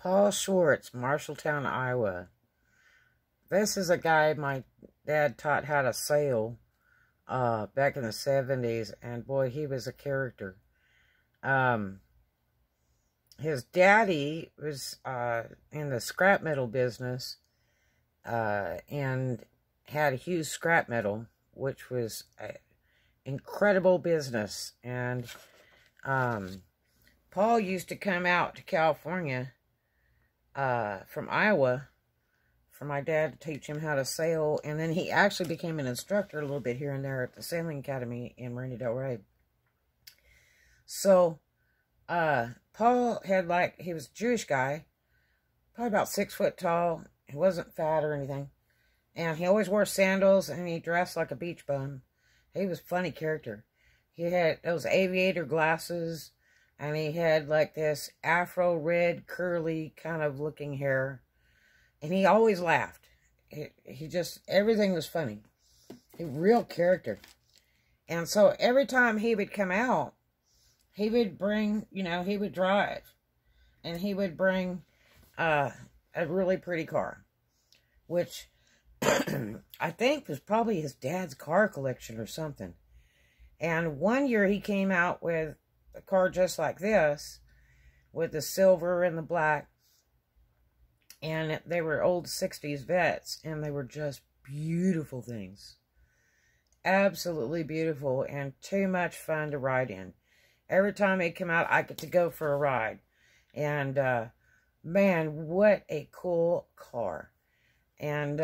Paul Schwartz, Marshalltown, Iowa. This is a guy my dad taught how to sail back in the 70s, and boy, he was a character. His daddy was in the scrap metal business and had a huge scrap metal, which was an incredible business. And Paul used to come out to California from Iowa for my dad to teach him how to sail, and then he actually became an instructor a little bit here and there at the Sailing Academy in Marina del Rey. So, Paul had, like, he was a Jewish guy, probably about 6 foot tall. He wasn't fat or anything, and he always wore sandals, and he dressed like a beach bum. He was a funny character. He had those aviator glasses, and he had, like, this afro red, curly kind of looking hair. And he always laughed. He just, everything was funny. A real character. And so every time he would come out, he would bring, you know, he would drive. And he would bring a really pretty car. Which I think was probably his dad's car collection or something. And one year he came out with a car just like this, with the silver and the black. And they were old 60s vets, and they were just beautiful things. Absolutely beautiful, and too much fun to ride in. Every time they come out, I get to go for a ride. And, man, what a cool car. And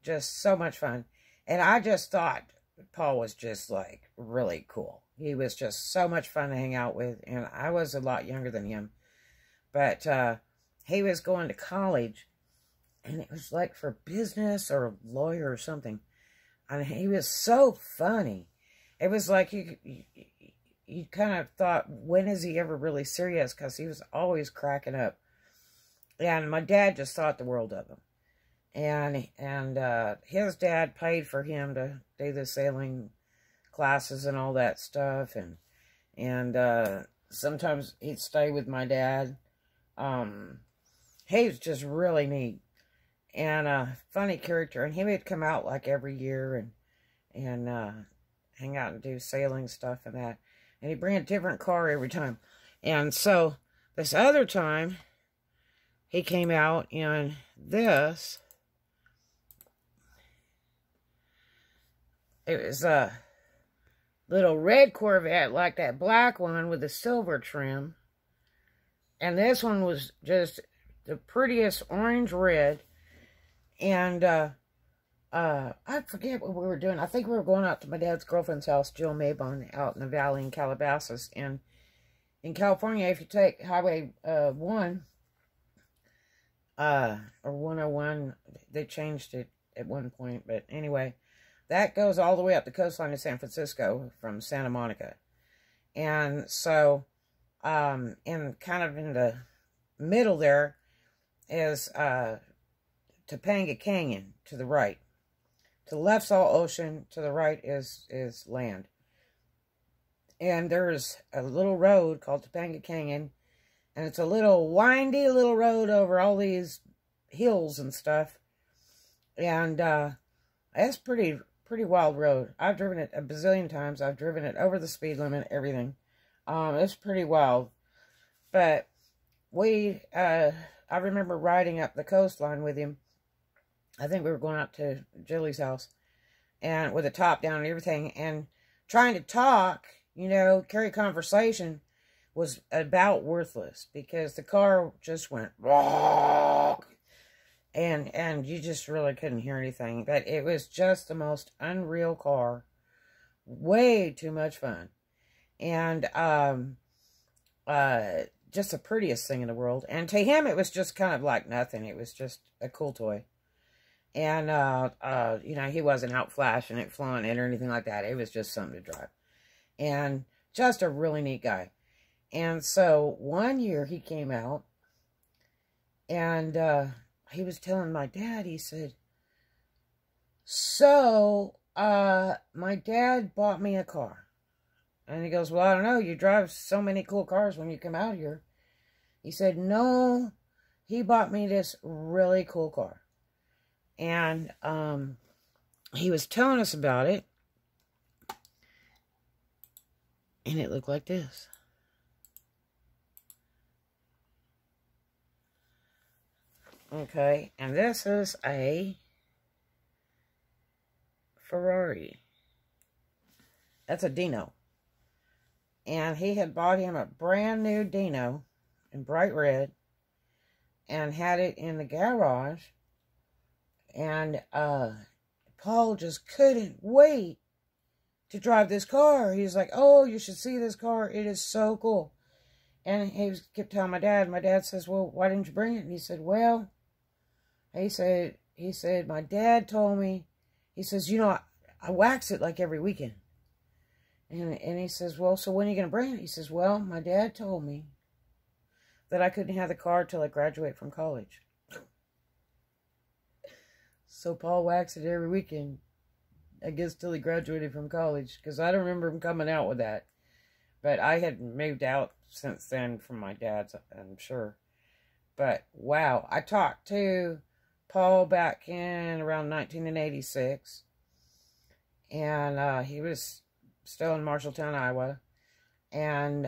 just so much fun. And I just thought Paul was just, like, really cool. He was just so much fun to hang out with, and I was a lot younger than him. But, he was going to college, and it was like for business or a lawyer or something. And he was so funny. It was like you kind of thought, when is he ever really serious? Because he was always cracking up. And my dad just thought the world of him. And his dad paid for him to do the sailing classes and all that stuff. And sometimes he'd stay with my dad. He was just really neat and a funny character. And he would come out like every year and hang out and do sailing stuff and that. And he'd bring a different car every time. And so this other time, he came out in this. It was a little red Corvette like that black one with the silver trim. And this one was just the prettiest orange red. And I forget what we were doing. I think we were going out to my dad's girlfriend's house, Jill Maybon, out in the valley in Calabasas. And in California, if you take Highway 1 or 101, they changed it at one point. But anyway, that goes all the way up the coastline to San Francisco from Santa Monica. And so, in kind of in the middle there is Topanga Canyon to the right. To the left's all ocean, to the right is land. And there's a little road called Topanga Canyon, and it's a little windy little road over all these hills and stuff. And it's pretty wild road. I've driven it a bazillion times. I've driven it over the speed limit, everything. It's pretty wild. But I remember riding up the coastline with him. I think we were going out to Jilly's house, and with the top down and everything, and trying to talk, you know, carry conversation was about worthless, because the car just went and you just really couldn't hear anything. But it was just the most unreal car. Way too much fun. And just the prettiest thing in the world. And to him, it was just kind of like nothing. It was just a cool toy. And, you know, he wasn't out flashing it, flying it, or anything like that. It was just something to drive. And just a really neat guy. And so, one year he came out, and he was telling my dad, he said, so, my dad bought me a car. And he goes, well, I don't know, you drive so many cool cars when you come out here. He said, no. he bought me this really cool car. And he was telling us about it. And it looked like this. Okay, and this is a Ferrari. That's a Dino. And he had bought him a brand new Dino in bright red and had it in the garage. And Paul just couldn't wait to drive this car. He was like, oh, you should see this car. It is so cool. And he kept telling my dad. My dad says, well, why didn't you bring it? And he said, well, he said, my dad told me, he says, you know, I wax it like every weekend. And he says, well, so when are you going to bring it? He says, well, my dad told me that I couldn't have the car till I graduate from college. So Paul waxed it every weekend, I guess, till he graduated from college. Because I don't remember him coming out with that. But I had moved out since then from my dad's, I'm sure. But, wow. I talked to Paul back in around 1986. And he was still in Marshalltown, Iowa. And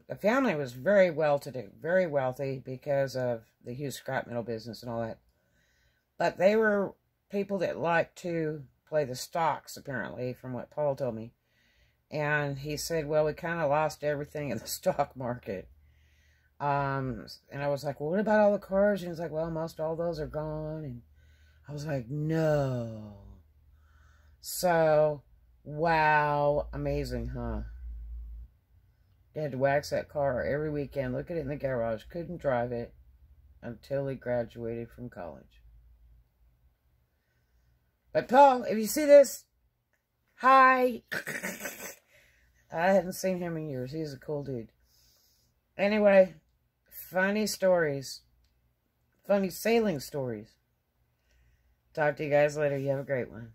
the family was very well-to-do, very wealthy because of the huge scrap metal business and all that. But they were people that liked to play the stocks, apparently, from what Paul told me. And he said, well, we kind of lost everything in the stock market. And I was like, well, what about all the cars? And he was like, well, most all those are gone. And I was like, no. So, wow, amazing, huh? He had to wax that car every weekend, look at it in the garage, couldn't drive it until he graduated from college. But Paul, if you see this, hi. I haven't seen him in years. He's a cool dude. Anyway, funny stories. Funny sailing stories. Talk to you guys later. You have a great one.